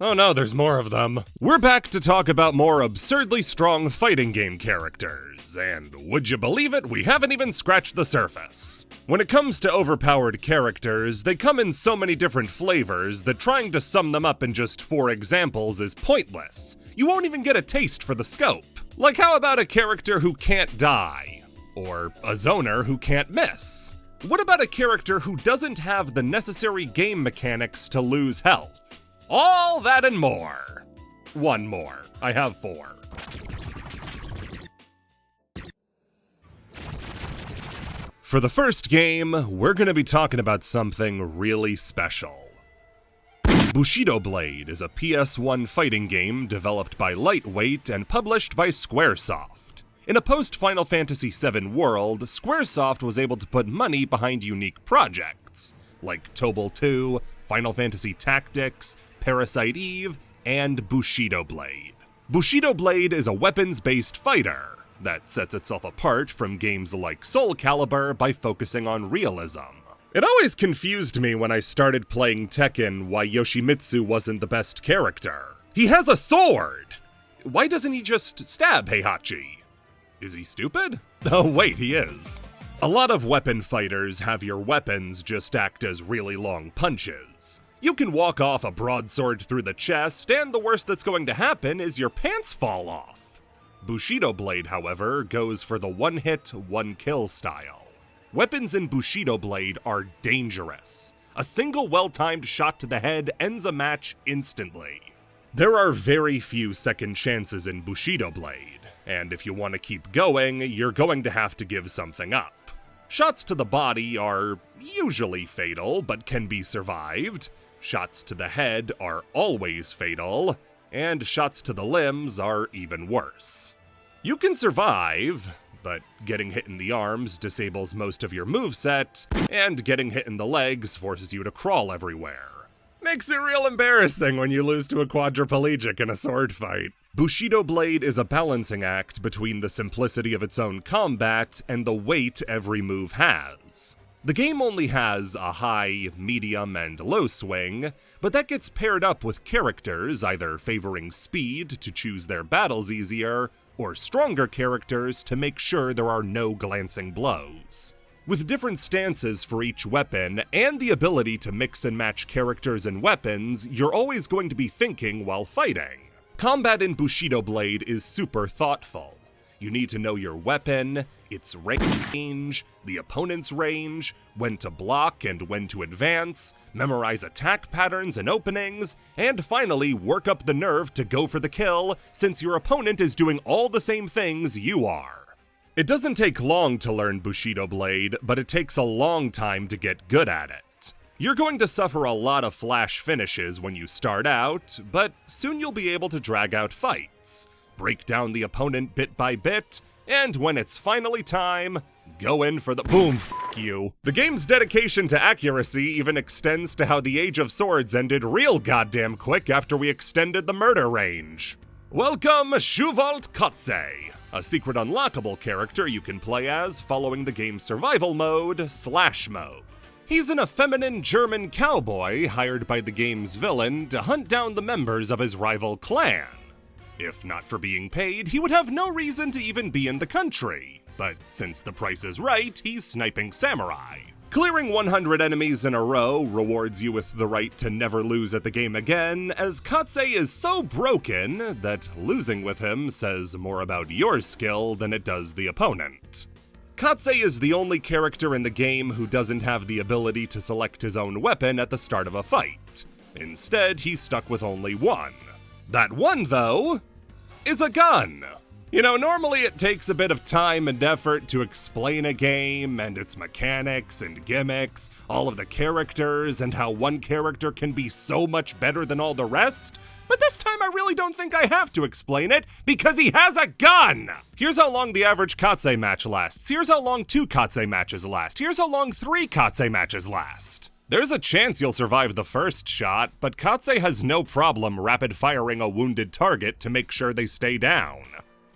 Oh no, there's more of them. We're back to talk about more absurdly strong fighting game characters, and would you believe it, we haven't even scratched the surface. When it comes to overpowered characters, they come in so many different flavors that trying to sum them up in just 4 examples is pointless. You won't even get a taste for the scope. Like how about a character who can't die? Or a zoner who can't miss? What about a character who doesn't have the necessary game mechanics to lose health? All that and more. One more. I have 4. For the first game, we're going to be talking about something really special. Bushido Blade is a PS1 fighting game developed by Lightweight and published by Squaresoft. In a post-Final Fantasy VII world, Squaresoft was able to put money behind unique projects, like Tobal 2, Final Fantasy Tactics, Parasite Eve, and Bushido Blade. Bushido Blade is a weapons-based fighter that sets itself apart from games like Soul Calibur by focusing on realism. It always confused me when I started playing Tekken why Yoshimitsu wasn't the best character. He has a sword! Why doesn't he just stab Heihachi? Is he stupid? Oh wait, he is. A lot of weapon fighters have your weapons just act as really long punches. You can walk off a broadsword through the chest, and the worst that's going to happen is your pants fall off. Bushido Blade, however, goes for the one-hit, one-kill style. Weapons in Bushido Blade are dangerous. A single well-timed shot to the head ends a match instantly. There are very few second chances in Bushido Blade, and if you want to keep going, you're going to have to give something up. Shots to the body are usually fatal, but can be survived. Shots to the head are always fatal, and shots to the limbs are even worse. You can survive, but getting hit in the arms disables most of your moveset, and getting hit in the legs forces you to crawl everywhere. Makes it real embarrassing when you lose to a quadriplegic in a sword fight. Bushido Blade is a balancing act between the simplicity of its own combat and the weight every move has. The game only has a high, medium, and low swing, but that gets paired up with characters either favoring speed to choose their battles easier, or stronger characters to make sure there are no glancing blows. With different stances for each weapon, and the ability to mix and match characters and weapons, you're always going to be thinking while fighting. Combat in Bushido Blade is super thoughtful. You need to know your weapon, its range, the opponent's range, when to block and when to advance, memorize attack patterns and openings, and finally work up the nerve to go for the kill since your opponent is doing all the same things you are. It doesn't take long to learn Bushido Blade, but it takes a long time to get good at it. You're going to suffer a lot of flash finishes when you start out, but soon you'll be able to drag out fights, break down the opponent bit by bit, and when it's finally time, go in for the boom, f*** you. The game's dedication to accuracy even extends to how the Age of Swords ended real goddamn quick after we extended the murder range. Welcome, Shuvalt Kotze, a secret unlockable character you can play as following the game's survival mode, Slash Mode. He's an effeminate German cowboy hired by the game's villain to hunt down the members of his rival clan. If not for being paid, he would have no reason to even be in the country. But since the price is right, he's sniping samurai. Clearing 100 enemies in a row rewards you with the right to never lose at the game again, as Kotze is so broken that losing with him says more about your skill than it does the opponent. Kotze is the only character in the game who doesn't have the ability to select his own weapon at the start of a fight. Instead, he's stuck with only one. That one, though, is a gun. You know, normally it takes a bit of time and effort to explain a game and its mechanics and gimmicks, all of the characters, and how one character can be so much better than all the rest. But this time I really don't think I have to explain it, because he has a gun! Here's how long the average Kotze match lasts. Here's how long 2 Kotze matches last. Here's how long 3 Kotze matches last. There's a chance you'll survive the first shot, but Kotze has no problem rapid-firing a wounded target to make sure they stay down.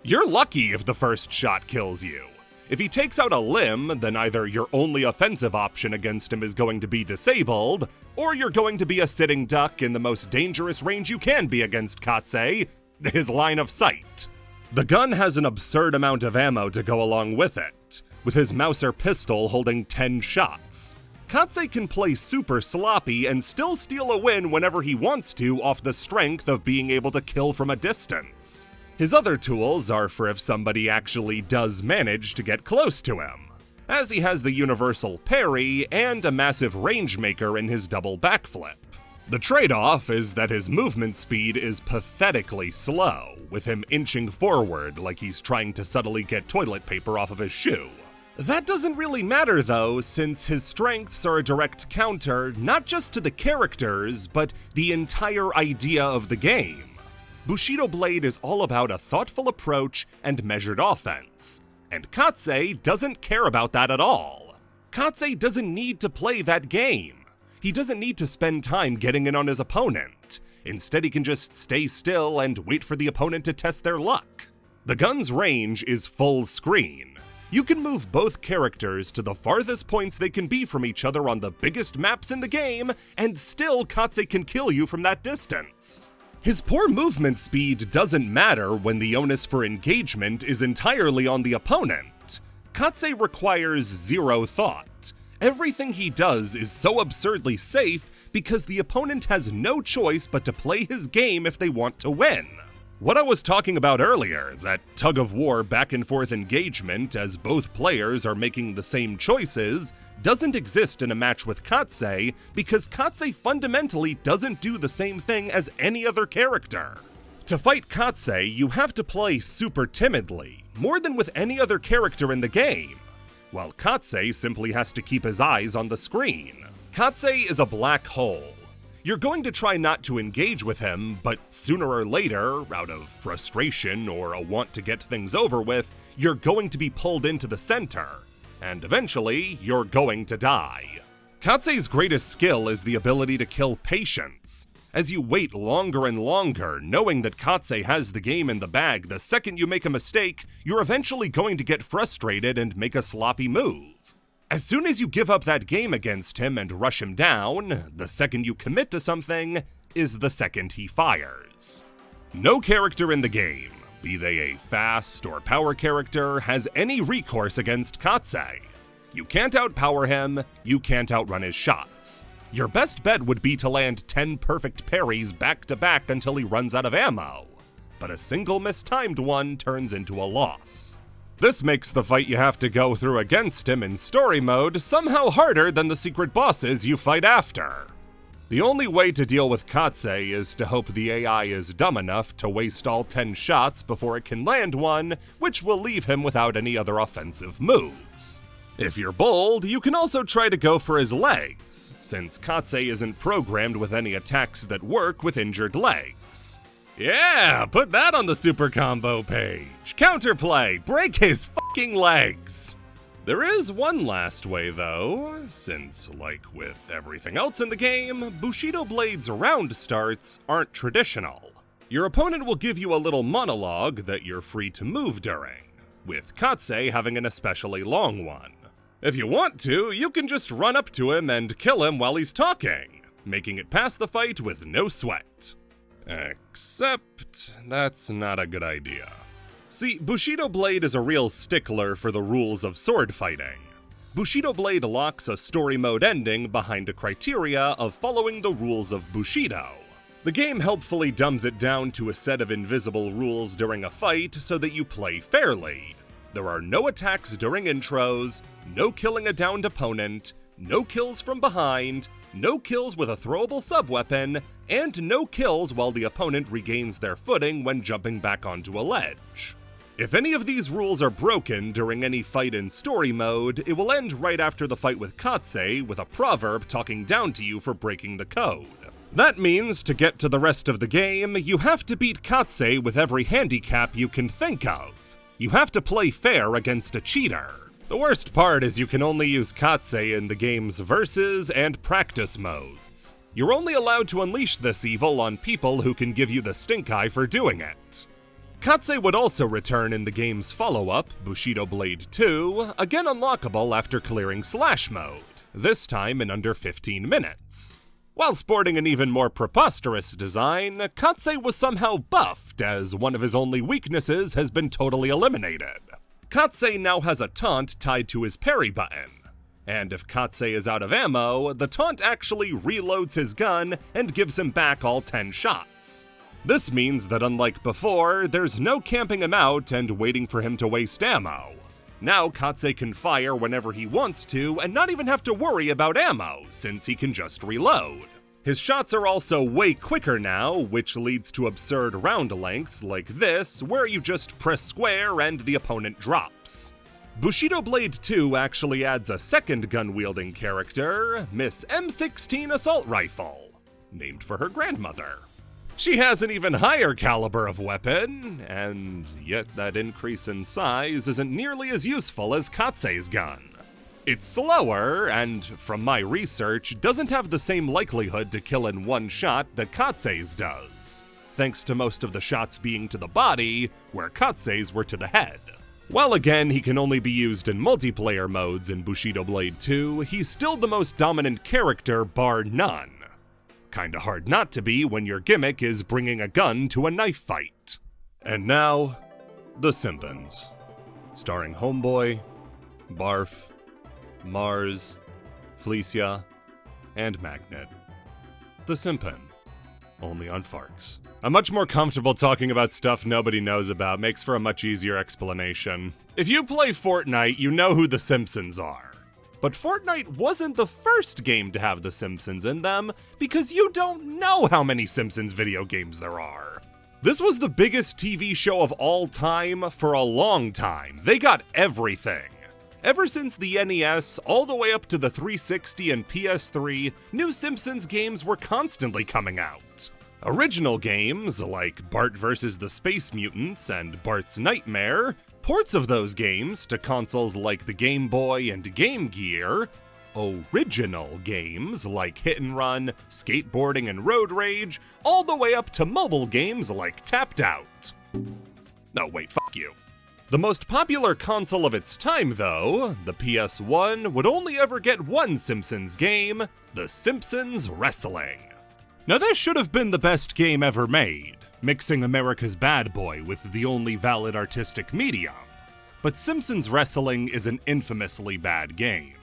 You're lucky if the first shot kills you. If he takes out a limb, then either your only offensive option against him is going to be disabled, or you're going to be a sitting duck in the most dangerous range you can be against Katse, his line of sight. The gun has an absurd amount of ammo to go along with it, with his Mauser pistol holding 10 shots. Katse can play super sloppy and still steal a win whenever he wants to off the strength of being able to kill from a distance. His other tools are for if somebody actually does manage to get close to him, as he has the universal parry and a massive range maker in his double backflip. The trade-off is that his movement speed is pathetically slow, with him inching forward like he's trying to subtly get toilet paper off of his shoe. That doesn't really matter though, since his strengths are a direct counter not just to the characters, but the entire idea of the game. Bushido Blade is all about a thoughtful approach and measured offense, and Katse doesn't care about that at all. Katse doesn't need to play that game. He doesn't need to spend time getting in on his opponent. Instead, he can just stay still and wait for the opponent to test their luck. The gun's range is full screen. You can move both characters to the farthest points they can be from each other on the biggest maps in the game, and still Katse can kill you from that distance. His poor movement speed doesn't matter when the onus for engagement is entirely on the opponent. Katse requires zero thought. Everything he does is so absurdly safe because the opponent has no choice but to play his game if they want to win. What I was talking about earlier, that tug-of-war back-and-forth engagement as both players are making the same choices, doesn't exist in a match with Katse because Katse fundamentally doesn't do the same thing as any other character. To fight Katse, you have to play super timidly, more than with any other character in the game, while Katse simply has to keep his eyes on the screen. Katse is a black hole. You're going to try not to engage with him, but sooner or later, out of frustration or a want to get things over with, you're going to be pulled into the center, and eventually, you're going to die. Katse's greatest skill is the ability to kill patience. As you wait longer and longer, knowing that Katse has the game in the bag, the second you make a mistake, you're eventually going to get frustrated and make a sloppy move. As soon as you give up that game against him and rush him down, the second you commit to something is the second he fires. No character in the game, be they a fast or power character, has any recourse against Katse. You can't outpower him, you can't outrun his shots. Your best bet would be to land 10 perfect parries back to back until he runs out of ammo, but a single mistimed one turns into a loss. This makes the fight you have to go through against him in story mode somehow harder than the secret bosses you fight after. The only way to deal with Katse is to hope the AI is dumb enough to waste all 10 shots before it can land one, which will leave him without any other offensive moves. If you're bold, you can also try to go for his legs, since Katse isn't programmed with any attacks that work with injured legs. Yeah, put that on the super combo page. Counterplay, break his fucking legs. There is one last way though, since like with everything else in the game, Bushido Blade's round starts aren't traditional. Your opponent will give you a little monologue that you're free to move during, with Katse having an especially long one. If you want to, you can just run up to him and kill him while he's talking, making it past the fight with no sweat. Except, that's not a good idea. See, Bushido Blade is a real stickler for the rules of sword fighting. Bushido Blade locks a story mode ending behind a criteria of following the rules of Bushido. The game helpfully dumbs it down to a set of invisible rules during a fight so that you play fairly. There are no attacks during intros, no killing a downed opponent, no kills from behind, no kills with a throwable subweapon, and no kills while the opponent regains their footing when jumping back onto a ledge. If any of these rules are broken during any fight in story mode, it will end right after the fight with Katse with a proverb talking down to you for breaking the code. That means to get to the rest of the game, you have to beat Katse with every handicap you can think of. You have to play fair against a cheater. The worst part is you can only use Katse in the game's versus and practice modes. You're only allowed to unleash this evil on people who can give you the stink eye for doing it. Katse would also return in the game's follow-up, Bushido Blade 2, again unlockable after clearing Slash mode, this time in under 15 minutes. While sporting an even more preposterous design, Katse was somehow buffed, as one of his only weaknesses has been totally eliminated. Katse now has a taunt tied to his parry button, and if Katse is out of ammo, the taunt actually reloads his gun and gives him back all 10 shots. This means that unlike before, there's no camping him out and waiting for him to waste ammo. Now Katse can fire whenever he wants to and not even have to worry about ammo, since he can just reload. His shots are also way quicker now, which leads to absurd round lengths like this, where you just press square and the opponent drops. Bushido Blade 2 actually adds a second gun-wielding character, Miss M16 Assault Rifle, named for her grandmother. She has an even higher caliber of weapon, and yet that increase in size isn't nearly as useful as Katse's gun. It's slower, and from my research, doesn't have the same likelihood to kill in one shot that Katse's does, thanks to most of the shots being to the body, where Katse's were to the head. While again he can only be used in multiplayer modes in Bushido Blade 2, he's still the most dominant character bar none. Kinda hard not to be when your gimmick is bringing a gun to a knife fight. And now, The Simpsons. Starring Homeboy, Barf, Mars, Felicia, and Magnet. The Simpin. Only on Farks. I'm much more comfortable talking about stuff nobody knows about, makes for a much easier explanation. If you play Fortnite, you know who the Simpsons are. But Fortnite wasn't the first game to have The Simpsons in them, because you don't know how many Simpsons video games there are. This was the biggest TV show of all time for a long time. They got everything. Ever since the NES, all the way up to the 360 and PS3, new Simpsons games were constantly coming out. Original games, like Bart vs. the Space Mutants and Bart's Nightmare, ports of those games to consoles like the Game Boy and Game Gear, original games like Hit and Run, Skateboarding, and Road Rage, all the way up to mobile games like Tapped Out. No, wait, fuck you. The most popular console of its time, though, the PS1, would only ever get one Simpsons game, the Simpsons Wrestling. Now this should have been the best game ever made, mixing America's bad boy with the only valid artistic medium. But Simpsons Wrestling is an infamously bad game.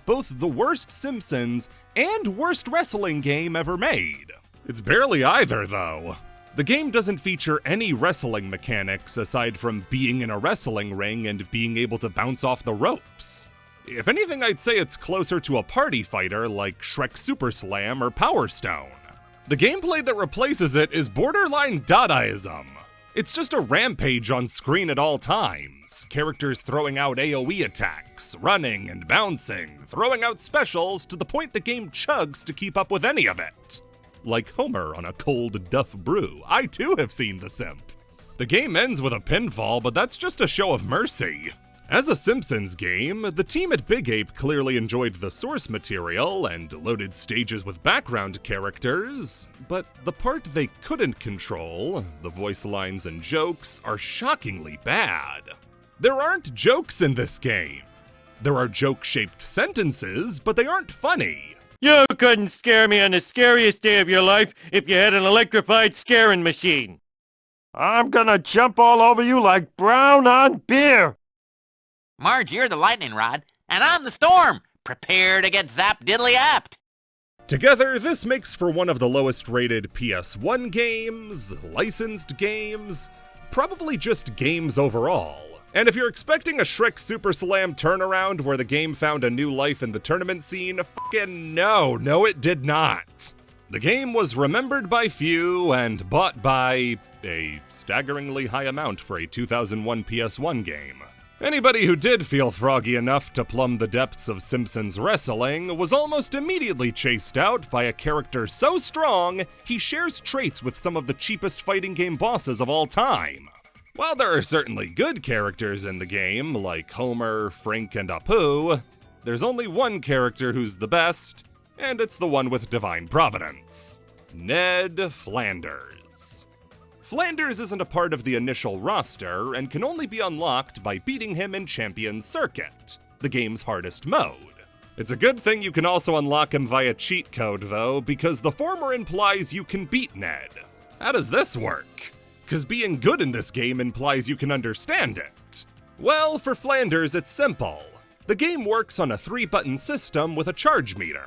Both the worst Simpsons and worst wrestling game ever made. It's barely either, though. The game doesn't feature any wrestling mechanics aside from being in a wrestling ring and being able to bounce off the ropes. If anything, I'd say it's closer to a party fighter like Shrek Super Slam or Power Stone. The gameplay that replaces it is borderline Dadaism. It's just a rampage on screen at all times, characters throwing out AoE attacks, running and bouncing, throwing out specials to the point the game chugs to keep up with any of it. Like Homer on a cold Duff brew, I too have seen The Simp. The game ends with a pinfall, but that's just a show of mercy. As a Simpsons game, the team at Big Ape clearly enjoyed the source material and loaded stages with background characters, but the part they couldn't control, the voice lines and jokes, are shockingly bad. There aren't jokes in this game. There are joke-shaped sentences, but they aren't funny. You couldn't scare me on the scariest day of your life if you had an electrified scaring machine. I'm gonna jump all over you like Brown on beer. Marge, you're the lightning rod, and I'm the storm. Prepare to get zap-diddly-apped. Together, this makes for one of the lowest rated PS1 games, licensed games, probably just games overall. And if you're expecting a Shrek Super Slam turnaround where the game found a new life in the tournament scene, fucking no it did not. The game was remembered by few and bought by a staggeringly high amount for a 2001 PS1 game. Anybody who did feel froggy enough to plumb the depths of Simpsons Wrestling was almost immediately chased out by a character so strong, he shares traits with some of the cheapest fighting game bosses of all time. While there are certainly good characters in the game, like Homer, Frink, and Apu, there's only one character who's the best, and it's the one with divine providence. Ned Flanders. Flanders isn't a part of the initial roster and can only be unlocked by beating him in Champions Circuit, the game's hardest mode. It's a good thing you can also unlock him via cheat code though, because the former implies you can beat Ned. How does this work? Because being good in this game implies you can understand it. Well, for Flanders it's simple. The game works on a 3-button system with a charge meter.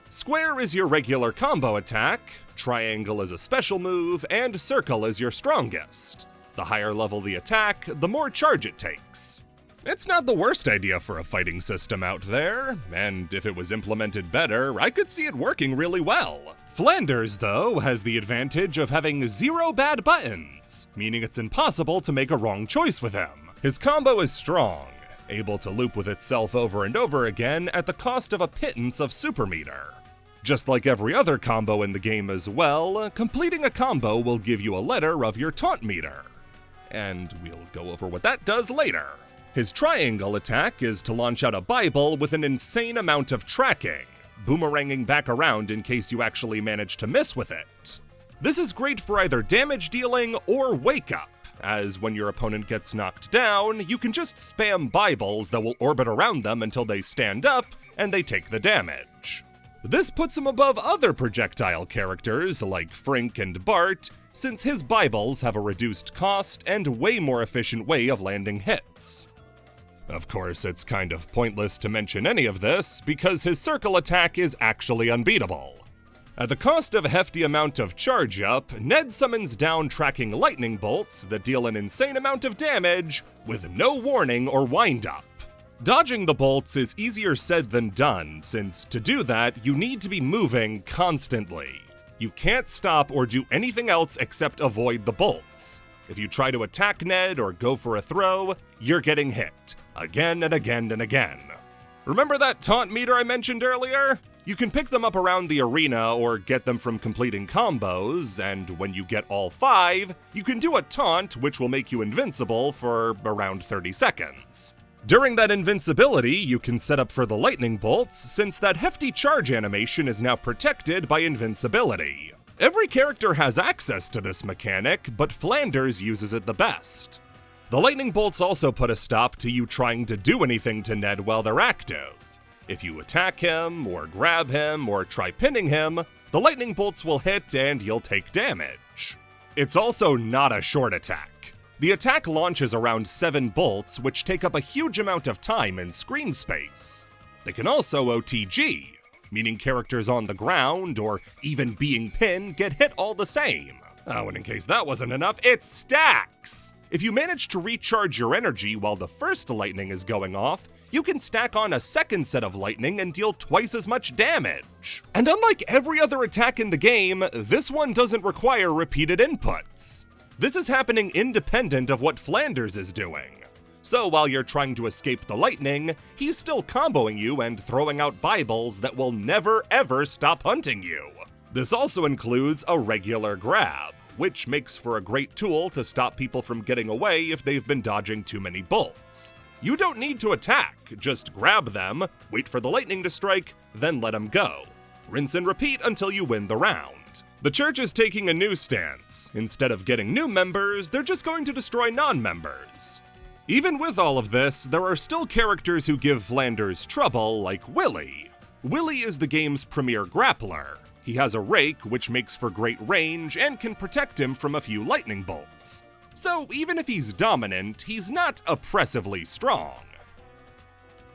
Square is your regular combo attack, triangle is a special move, and circle is your strongest. The higher level the attack, the more charge it takes. It's not the worst idea for a fighting system out there, and if it was implemented better, I could see it working really well. Flanders, though, has the advantage of having 0 bad buttons, meaning it's impossible to make a wrong choice with him. His combo is strong, able to loop with itself over and over again at the cost of a pittance of super meter. Just like every other combo in the game as well, completing a combo will give you a letter of your taunt meter. And we'll go over what that does later. His triangle attack is to launch out a Bible with an insane amount of tracking, boomeranging back around in case you actually manage to miss with it. This is great for either damage dealing or wake up, as when your opponent gets knocked down, you can just spam Bibles that will orbit around them until they stand up and they take the damage. This puts him above other projectile characters like Frink and Bart, since his Bibles have a reduced cost and way more efficient way of landing hits. Of course, it's kind of pointless to mention any of this, because his circle attack is actually unbeatable. At the cost of a hefty amount of charge up, Ned summons down tracking lightning bolts that deal an insane amount of damage with no warning or wind up. Dodging the bolts is easier said than done, since to do that, you need to be moving constantly. You can't stop or do anything else except avoid the bolts. If you try to attack Ned or go for a throw, you're getting hit, again and again and again. Remember that taunt meter I mentioned earlier? You can pick them up around the arena or get them from completing combos, and when you get all 5, you can do a taunt which will make you invincible for around 30 seconds. During that invincibility, you can set up for the lightning bolts, since that hefty charge animation is now protected by invincibility. Every character has access to this mechanic, but Flanders uses it the best. The lightning bolts also put a stop to you trying to do anything to Ned while they're active. If you attack him, or grab him, or try pinning him, the lightning bolts will hit and you'll take damage. It's also not a short attack. The attack launches around 7 bolts, which take up a huge amount of time and screen space. They can also OTG, meaning characters on the ground, or even being pinned, get hit all the same. Oh, and in case that wasn't enough, it stacks! If you manage to recharge your energy while the first lightning is going off, you can stack on a second set of lightning and deal twice as much damage. And unlike every other attack in the game, this one doesn't require repeated inputs. This is happening independent of what Flanders is doing. So while you're trying to escape the lightning, he's still comboing you and throwing out Bibles that will never ever stop hunting you. This also includes a regular grab, which makes for a great tool to stop people from getting away if they've been dodging too many bolts. You don't need to attack, just grab them, wait for the lightning to strike, then let them go. Rinse and repeat until you win the round. The church is taking a new stance. Instead of getting new members, they're just going to destroy non-members. Even with all of this, there are still characters who give Flanders trouble, like Willy. Willy is the game's premier grappler. He has a rake, which makes for great range and can protect him from a few lightning bolts. So even if he's dominant, he's not oppressively strong.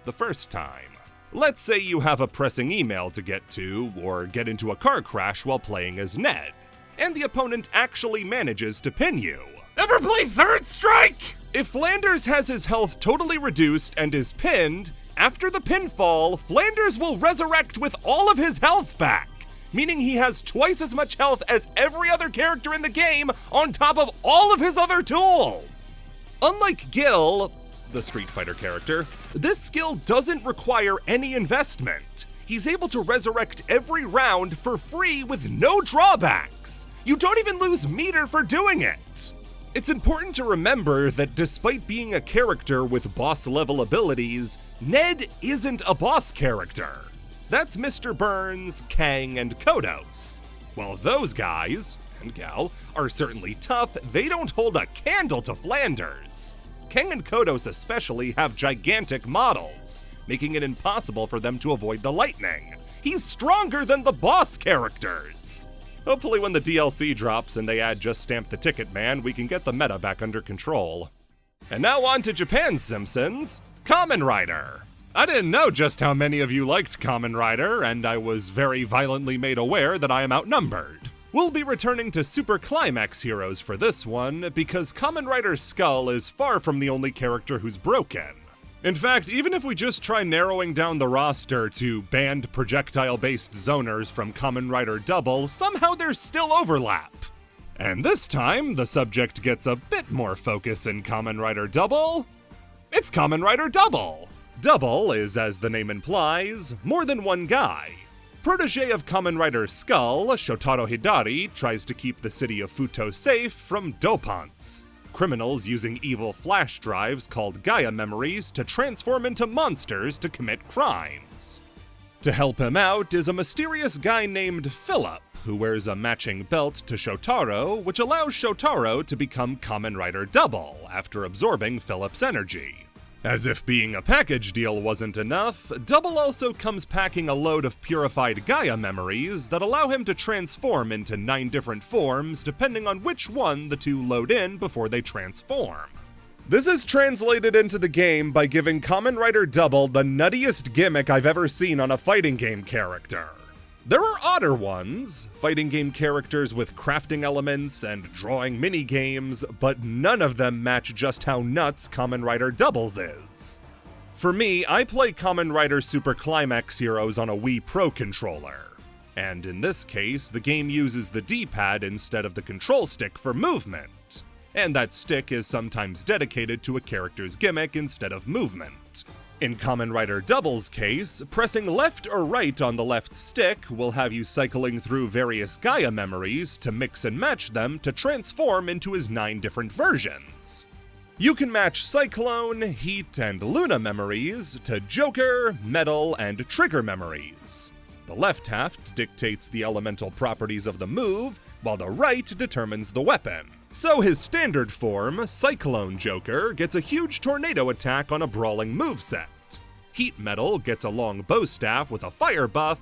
The first time. Let's say you have a pressing email to get to, or get into a car crash while playing as Ned, and the opponent actually manages to pin you. Ever play Third Strike? If Flanders has his health totally reduced and is pinned, after the pinfall, Flanders will resurrect with all of his health back, meaning he has twice as much health as every other character in the game on top of all of his other tools. Unlike Gil, the Street Fighter character, this skill doesn't require any investment. He's able to resurrect every round for free with no drawbacks. You don't even lose meter for doing it. It's important to remember that despite being a character with boss-level abilities, Ned isn't a boss character. That's Mr. Burns, Kang, and Kodos. Well, those guys, and gal, are certainly tough, they don't hold a candle to Flanders. Kang and Kodos especially have gigantic models, making it impossible for them to avoid the lightning. He's stronger than the boss characters! Hopefully when the DLC drops and they add Just Stamp the Ticket Man, we can get the meta back under control. And now on to Japan's Simpsons, Kamen Rider. I didn't know just how many of you liked Kamen Rider, and I was very violently made aware that I am outnumbered. We'll be returning to Super Climax heroes for this one, because Kamen Rider Skull is far from the only character who's broken. In fact, even if we just try narrowing down the roster to banned projectile-based zoners from Kamen Rider Double, somehow there's still overlap. And this time, the subject gets a bit more focus in Kamen Rider Double. It's Kamen Rider Double! Double is, as the name implies, more than one guy. Protege of Kamen Rider Skull, Shotaro Hidari tries to keep the city of Futo safe from dopants, criminals using evil flash drives called Gaia memories to transform into monsters to commit crimes. To help him out is a mysterious guy named Philip, who wears a matching belt to Shotaro, which allows Shotaro to become Kamen Rider Double after absorbing Philip's energy. As if being a package deal wasn't enough, Double also comes packing a load of purified Gaia memories that allow him to transform into 9 different forms depending on which one the two load in before they transform. This is translated into the game by giving Kamen Rider Double the nuttiest gimmick I've ever seen on a fighting game character. There are odder ones, fighting game characters with crafting elements and drawing mini-games, but none of them match just how nuts Kamen Rider Doubles is. For me, I play Kamen Rider Super Climax Heroes on a Wii Pro controller, and in this case, the game uses the D-pad instead of the control stick for movement, and that stick is sometimes dedicated to a character's gimmick instead of movement. In Kamen Rider Double's case, pressing left or right on the left stick will have you cycling through various Gaia memories to mix and match them to transform into his 9 different versions. You can match Cyclone, Heat, and Luna memories to Joker, Metal, and Trigger memories. The left half dictates the elemental properties of the move, while the right determines the weapon. So his standard form, Cyclone Joker, gets a huge tornado attack on a brawling moveset. Heat Metal gets a long bow staff with a fire buff,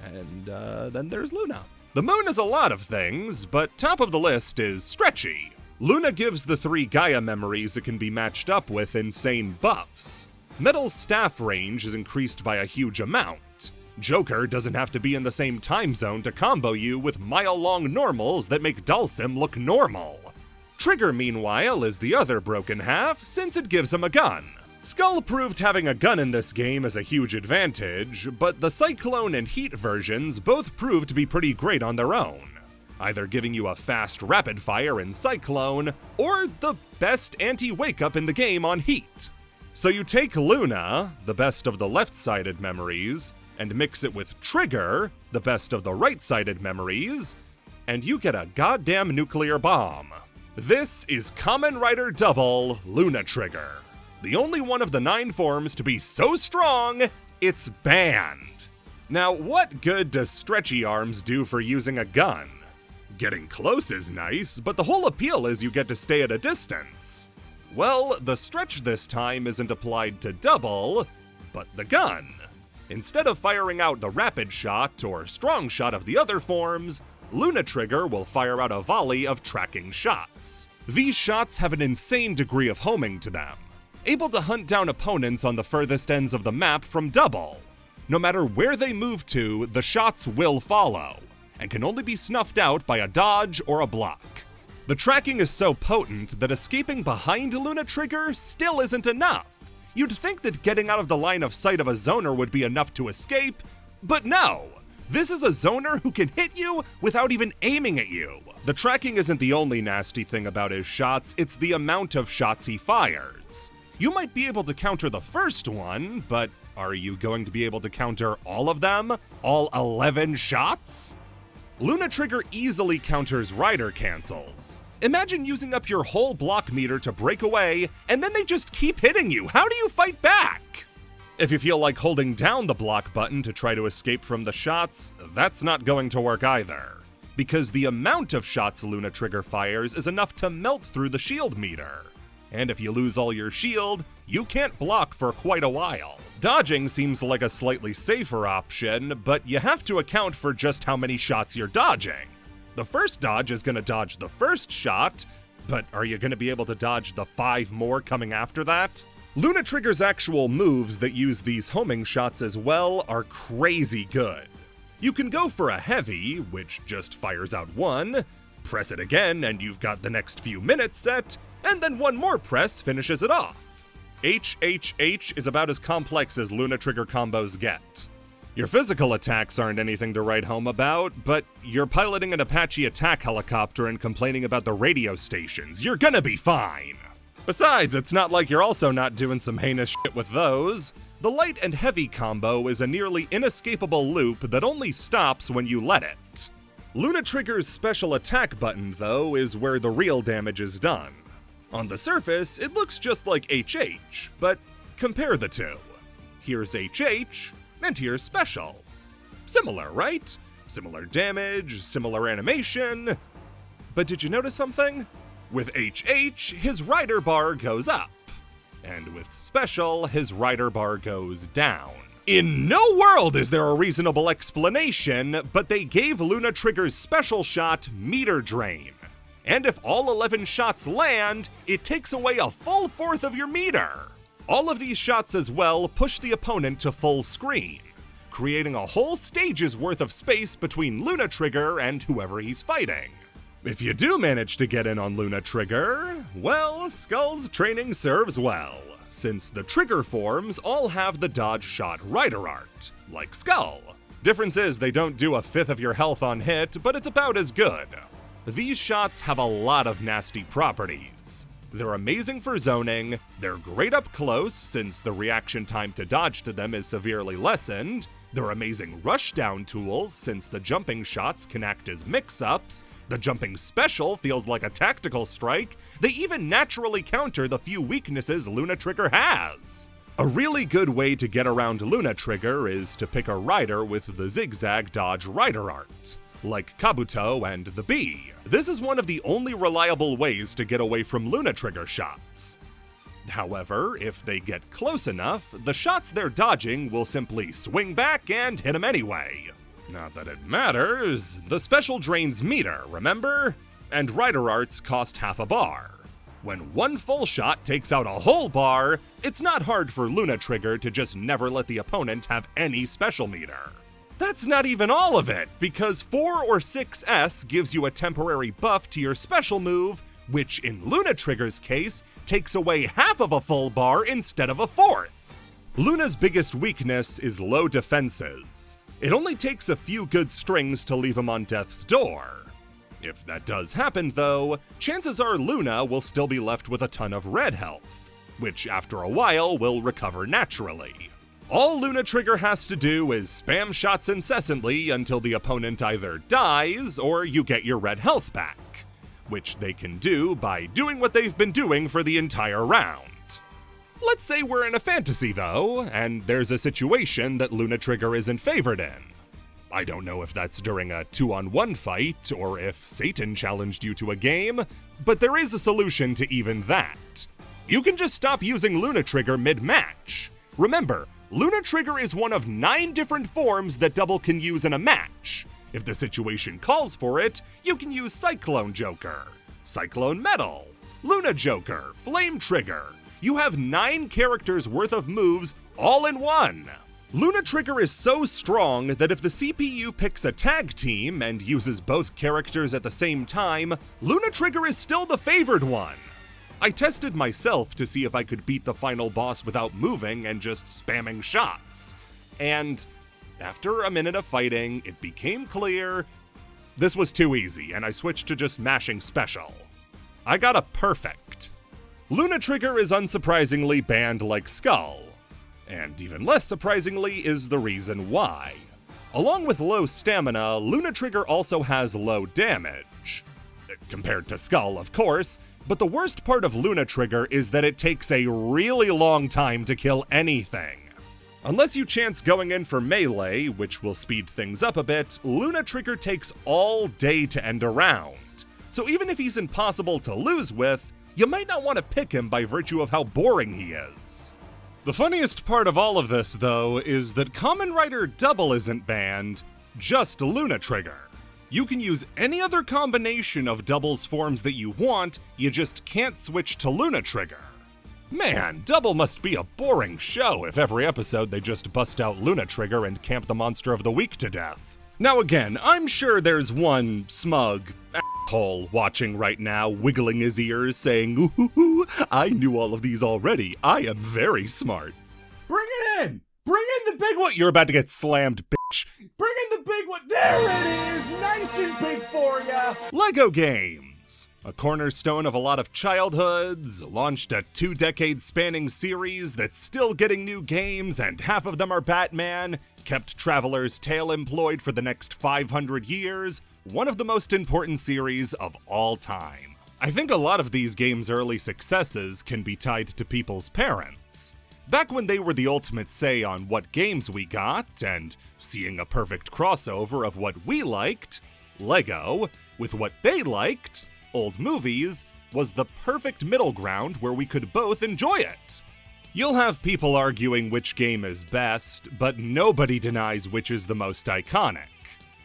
and then there's Luna. The moon is a lot of things, but top of the list is Stretchy. Luna gives the 3 Gaia memories it can be matched up with insane buffs. Metal's staff range is increased by a huge amount. Joker doesn't have to be in the same time zone to combo you with mile-long normals that make Dhalsim look normal. Trigger, meanwhile, is the other broken half, since it gives him a gun. Skull proved having a gun in this game is a huge advantage, but the Cyclone and Heat versions both proved to be pretty great on their own, either giving you a fast rapid fire in Cyclone, or the best anti-wake-up in the game on Heat. So you take Luna, the best of the left-sided memories, and mix it with Trigger, the best of the right-sided memories, and you get a goddamn nuclear bomb. This is Kamen Rider Double Luna Trigger, the only one of the 9 forms to be so strong, it's banned. Now, what good does Stretchy Arms do for using a gun? Getting close is nice, but the whole appeal is you get to stay at a distance. Well, the stretch this time isn't applied to Double, but the gun. Instead of firing out the rapid shot or strong shot of the other forms, Luna Trigger will fire out a volley of tracking shots. These shots have an insane degree of homing to them, able to hunt down opponents on the furthest ends of the map from Double. No matter where they move to, the shots will follow, and can only be snuffed out by a dodge or a block. The tracking is so potent that escaping behind Luna Trigger still isn't enough. You'd think that getting out of the line of sight of a zoner would be enough to escape, but no! This is a zoner who can hit you without even aiming at you. The tracking isn't the only nasty thing about his shots, it's the amount of shots he fires. You might be able to counter the first one, but are you going to be able to counter all of them? All 11 shots? Luna Trigger easily counters rider cancels. Imagine using up your whole block meter to break away, and then they just keep hitting you. How do you fight back? If you feel like holding down the block button to try to escape from the shots, that's not going to work either. because the amount of shots Luna Trigger fires is enough to melt through the shield meter. And if you lose all your shield, you can't block for quite a while. Dodging seems like a slightly safer option, but you have to account for just how many shots you're dodging. The first dodge is going to dodge the first shot, but are you going to be able to dodge the 5 more coming after that? Luna Trigger's actual moves that use these homing shots as well are crazy good. You can go for a heavy, which just fires out 1, press it again and you've got the next few minutes set, and then 1 more press finishes it off. HHH is about as complex as Luna Trigger combos get. Your physical attacks aren't anything to write home about, but you're piloting an Apache attack helicopter and complaining about the radio stations. You're gonna be fine! Besides, it's not like you're also not doing some heinous shit with those. The light and heavy combo is a nearly inescapable loop that only stops when you let it. Luna Trigger's special attack button, though, is where the real damage is done. On the surface, it looks just like HH, but compare the two. Here's HH, and here's special. Similar, right? Similar damage, similar animation. But did you notice something? With HH, his rider bar goes up. And with special, his rider bar goes down. In no world is there a reasonable explanation, but they gave Luna Trigger's special shot meter drain. And if all 11 shots land, it takes away a full 1/4 of your meter. All of these shots as well push the opponent to full screen, creating a whole stage's worth of space between Luna Trigger and whoever he's fighting. If you do manage to get in on Luna Trigger, well, Skull's training serves well, since the trigger forms all have the dodge shot rider art, like Skull. Difference is they don't do a 1/5 of your health on hit, but it's about as good. These shots have a lot of nasty properties. They're amazing for zoning, they're great up close since the reaction time to dodge to them is severely lessened, they're amazing rushdown tools since the jumping shots can act as mix-ups, the jumping special feels like a tactical strike, they even naturally counter the few weaknesses Luna Trigger has. A really good way to get around Luna Trigger is to pick a rider with the zigzag dodge rider art, like Kabuto and the Bee. This is one of the only reliable ways to get away from Luna Trigger shots. However, if they get close enough, the shots they're dodging will simply swing back and hit them anyway. Not that it matters, the special drains meter, remember? And rider arts cost 1/2 a bar. When 1 full shot takes out a whole bar, it's not hard for Luna Trigger to just never let the opponent have any special meter. That's not even all of it, because 4 or 6S gives you a temporary buff to your special move, which in Luna Trigger's case, takes away 1/2 of a full bar instead of a 1/4. Luna's biggest weakness is low defenses. It only takes a few good strings to leave him on death's door. If that does happen though, chances are Luna will still be left with a ton of red health, which after a while will recover naturally. All Luna Trigger has to do is spam shots incessantly until the opponent either dies or you get your red health back, which they can do by doing what they've been doing for the entire round. Let's say we're in a fantasy though, and there's a situation that Luna Trigger isn't favored in. I don't know if that's during a 2-on-1 fight or if Satan challenged you to a game, but there is a solution to even that. You can just stop using Luna Trigger mid-match. Remember, Luna Trigger is one of 9 different forms that Double can use in a match. If the situation calls for it, you can use Cyclone Joker, Cyclone Metal, Luna Joker, Flame Trigger. You have 9 characters worth of moves all in one. Luna Trigger is so strong that if the CPU picks a tag team and uses both characters at the same time, Luna Trigger is still the favored one. I tested myself to see if I could beat the final boss without moving and just spamming shots. And after a minute of fighting, it became clear this was too easy, and I switched to just mashing special. I got a perfect. Luna Trigger is unsurprisingly banned like Skull, and even less surprisingly is the reason why. Along with low stamina, Luna Trigger also has low damage. Compared to Skull, of course, but the worst part of Luna Trigger is that it takes a really long time to kill anything. Unless you chance going in for melee, which will speed things up a bit, Luna Trigger takes all day to end a round. So even if he's impossible to lose with, you might not want to pick him by virtue of how boring he is. The funniest part of all of this, though, is that Kamen Rider Double isn't banned, just Luna Trigger. You can use any other combination of Double's forms that you want, you just can't switch to Luna Trigger. Man, Double must be a boring show if every episode they just bust out Luna Trigger and camp the monster of the week to death. Now again, I'm sure there's one smug asshole watching right now, wiggling his ears, saying, "Ooh, I knew all of these already. I am very smart." Bring it in! Bring in the big one! You're about to get slammed, bitch. Bring in the big one! There it is! Nice and big for ya! Lego games! A cornerstone of a lot of childhoods, launched a 2-decade spanning series that's still getting new games and half of them are Batman, kept Traveler's Tale employed for the next 500 years, one of the most important series of all time. I think a lot of these games' early successes can be tied to people's parents. Back when they were the ultimate say on what games we got, and seeing a perfect crossover of what we liked, Lego, with what they liked, old movies, was the perfect middle ground where we could both enjoy it. You'll have people arguing which game is best, but nobody denies which is the most iconic.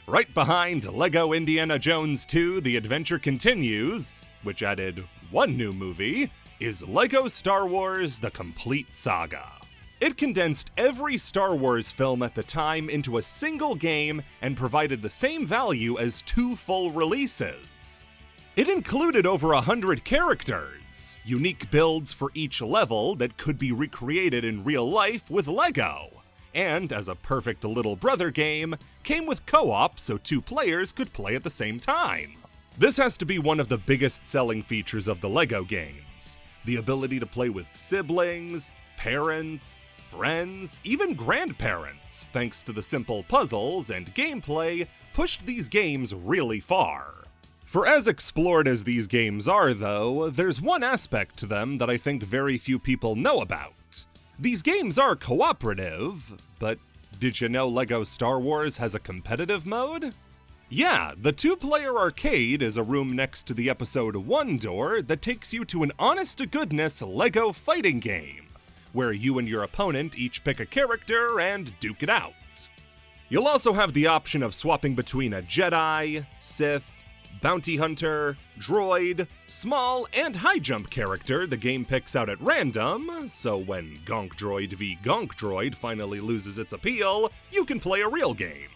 Right behind Lego Indiana Jones 2: The Adventure Continues, which added one new movie, is Lego Star Wars: The Complete Saga. It condensed every Star Wars film at the time into a single game and provided the same value as 2 full releases. It included over 100 characters, unique builds for each level that could be recreated in real life with Lego, and as a perfect little brother game, came with co-op so 2 players could play at the same time. This has to be one of the biggest selling features of the Lego games. The ability to play with siblings, parents, friends, even grandparents, thanks to the simple puzzles and gameplay, pushed these games really far. For as explored as these games are, though, there's one aspect to them that I think very few people know about. These games are cooperative, but did you know Lego Star Wars has a competitive mode? Yeah, the 2-player arcade is a room next to the Episode 1 door that takes you to an honest-to-goodness Lego fighting game, where you and your opponent each pick a character and duke it out. You'll also have the option of swapping between a Jedi, Sith, bounty hunter, droid, small and high jump character the game picks out at random, so when Gonk Droid v Gonk Droid finally loses its appeal, you can play a real game.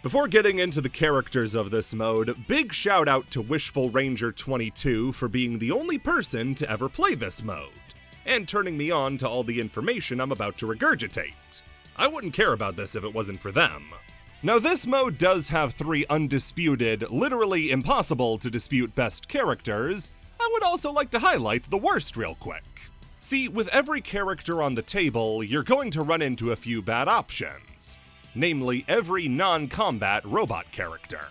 Before getting into the characters of this mode, big shout out to Wishful Ranger 22 for being the only person to ever play this mode, and turning me on to all the information I'm about to regurgitate. I wouldn't care about this if it wasn't for them. Now this mode does have 3 undisputed, literally impossible to dispute best characters. I would also like to highlight the worst real quick. See, with every character on the table, you're going to run into a few bad options. Namely, every non-combat robot character.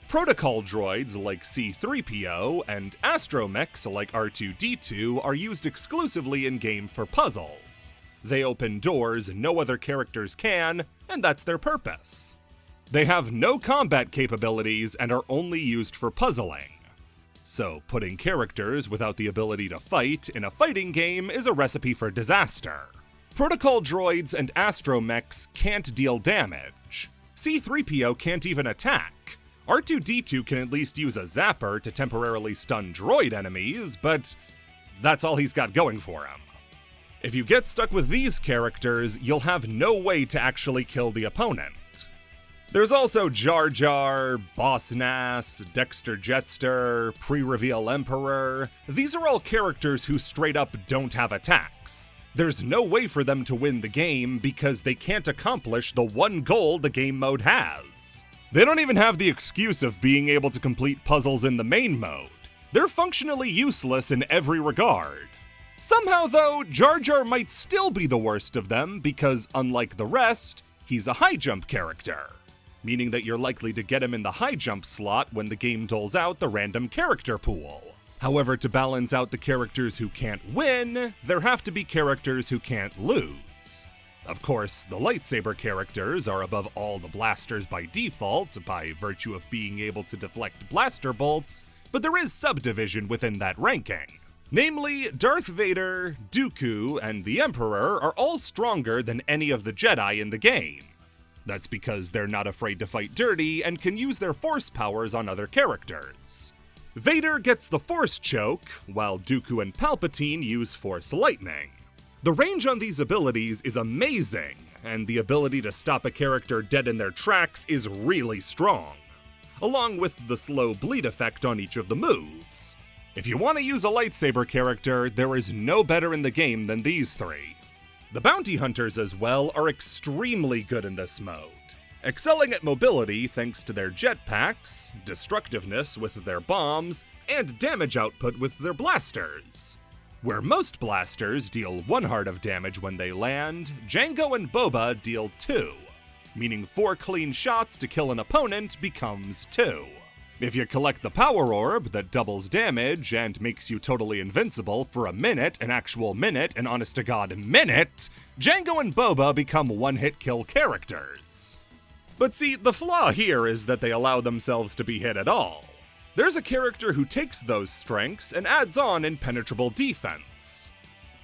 Protocol droids like C-3PO and astromechs like R2-D2 are used exclusively in-game for puzzles. They open doors no other characters can, and that's their purpose. They have no combat capabilities and are only used for puzzling. So putting characters without the ability to fight in a fighting game is a recipe for disaster. Protocol droids and astromechs can't deal damage. C-3PO can't even attack. R2-D2 can at least use a zapper to temporarily stun droid enemies, but that's all he's got going for him. If you get stuck with these characters, you'll have no way to actually kill the opponent. There's also Jar Jar, Boss Nass, Dexter Jetster, Pre-Reveal Emperor. These are all characters who straight up don't have attacks. There's no way for them to win the game because they can't accomplish the one goal the game mode has. They don't even have the excuse of being able to complete puzzles in the main mode. They're functionally useless in every regard. Somehow though, Jar Jar might still be the worst of them because unlike the rest, he's a high jump character. Meaning that you're likely to get him in the high jump slot when the game doles out the random character pool. However, to balance out the characters who can't win, there have to be characters who can't lose. Of course, the lightsaber characters are above all the blasters by default, by virtue of being able to deflect blaster bolts, but there is subdivision within that ranking. Namely, Darth Vader, Dooku, and the Emperor are all stronger than any of the Jedi in the game. That's because they're not afraid to fight dirty and can use their Force powers on other characters. Vader gets the Force Choke, while Dooku and Palpatine use Force Lightning. The range on these abilities is amazing, and the ability to stop a character dead in their tracks is really strong, along with the slow bleed effect on each of the moves. If you want to use a lightsaber character, there is no better in the game than these three. The bounty hunters as well are extremely good in this mode, excelling at mobility thanks to their jetpacks, destructiveness with their bombs, and damage output with their blasters. Where most blasters deal 1 heart of damage when they land, Jango and Boba deal 2, meaning 4 clean shots to kill an opponent becomes 2. If you collect the power orb that doubles damage and makes you totally invincible for a minute, an actual minute, an honest-to-God minute, Jango and Boba become one-hit kill characters. But see, the flaw here is that they allow themselves to be hit at all. There's a character who takes those strengths and adds on impenetrable defense.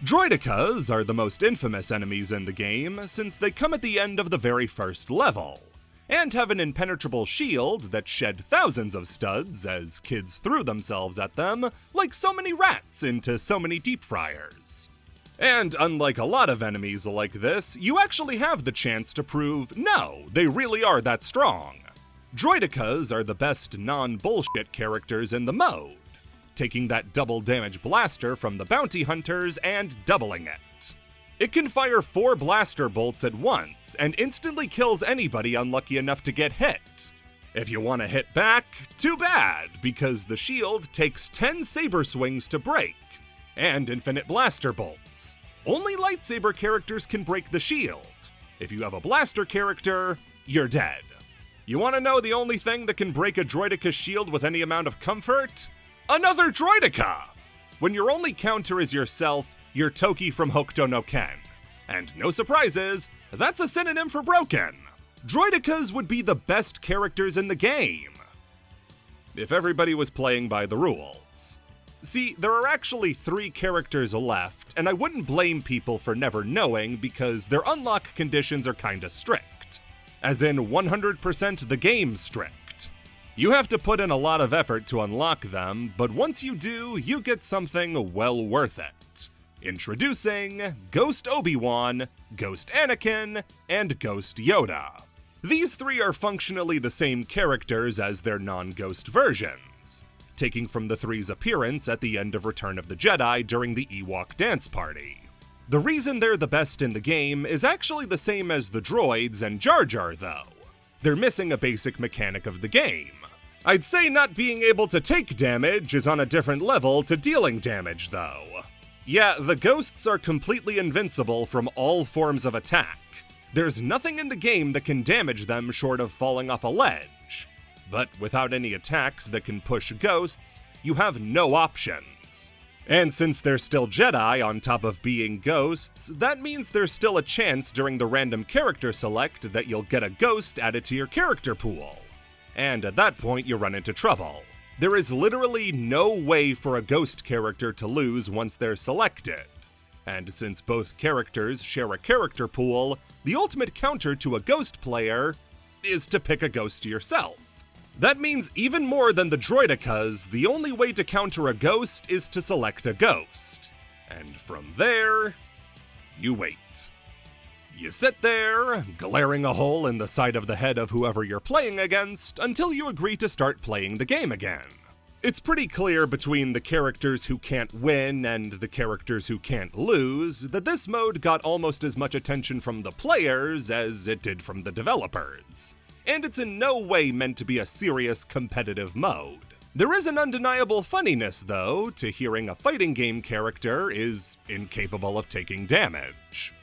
Droidekas are the most infamous enemies in the game, since they come at the end of the very first level, and have an impenetrable shield that shed thousands of studs as kids threw themselves at them like so many rats into so many deep fryers. And unlike a lot of enemies like this, you actually have the chance to prove, no, they really are that strong. Droidekas are the best non-bullshit characters in the mode, taking that double damage blaster from the bounty hunters and doubling it. It can fire 4 blaster bolts at once and instantly kills anybody unlucky enough to get hit. If you want to hit back, too bad, because the shield takes 10 saber swings to break, and infinite blaster bolts. Only lightsaber characters can break the shield. If you have a blaster character, you're dead. You want to know the only thing that can break a Droideka shield with any amount of comfort? Another Droideka! When your only counter is yourself, you're Toki from Hokuto no Ken. And no surprises, that's a synonym for broken. Droidekas would be the best characters in the game, if everybody was playing by the rules. See, there are actually 3 characters left, and I wouldn't blame people for never knowing because their unlock conditions are kinda strict. As in 100% the game strict. You have to put in a lot of effort to unlock them, but once you do, you get something well worth it. Introducing Ghost Obi-Wan, Ghost Anakin, and Ghost Yoda. These 3 are functionally the same characters as their non-ghost versions, taking from the 3's appearance at the end of Return of the Jedi during the Ewok dance party. The reason they're the best in the game is actually the same as the droids and Jar Jar, though. They're missing a basic mechanic of the game. I'd say not being able to take damage is on a different level to dealing damage, though. Yeah, the ghosts are completely invincible from all forms of attack. There's nothing in the game that can damage them short of falling off a ledge. But without any attacks that can push ghosts, you have no options. And since they're still Jedi on top of being ghosts, that means there's still a chance during the random character select that you'll get a ghost added to your character pool. And at that point, you run into trouble. There is literally no way for a ghost character to lose once they're selected. And since both characters share a character pool, the ultimate counter to a ghost player is to pick a ghost yourself. That means even more than the Droidekas, the only way to counter a ghost is to select a ghost. And from there, you wait. You sit there, glaring a hole in the side of the head of whoever you're playing against until you agree to start playing the game again. It's pretty clear between the characters who can't win and the characters who can't lose that this mode got almost as much attention from the players as it did from the developers. And it's in no way meant to be a serious competitive mode. There is an undeniable funniness, though, to hearing a fighting game character is incapable of taking damage.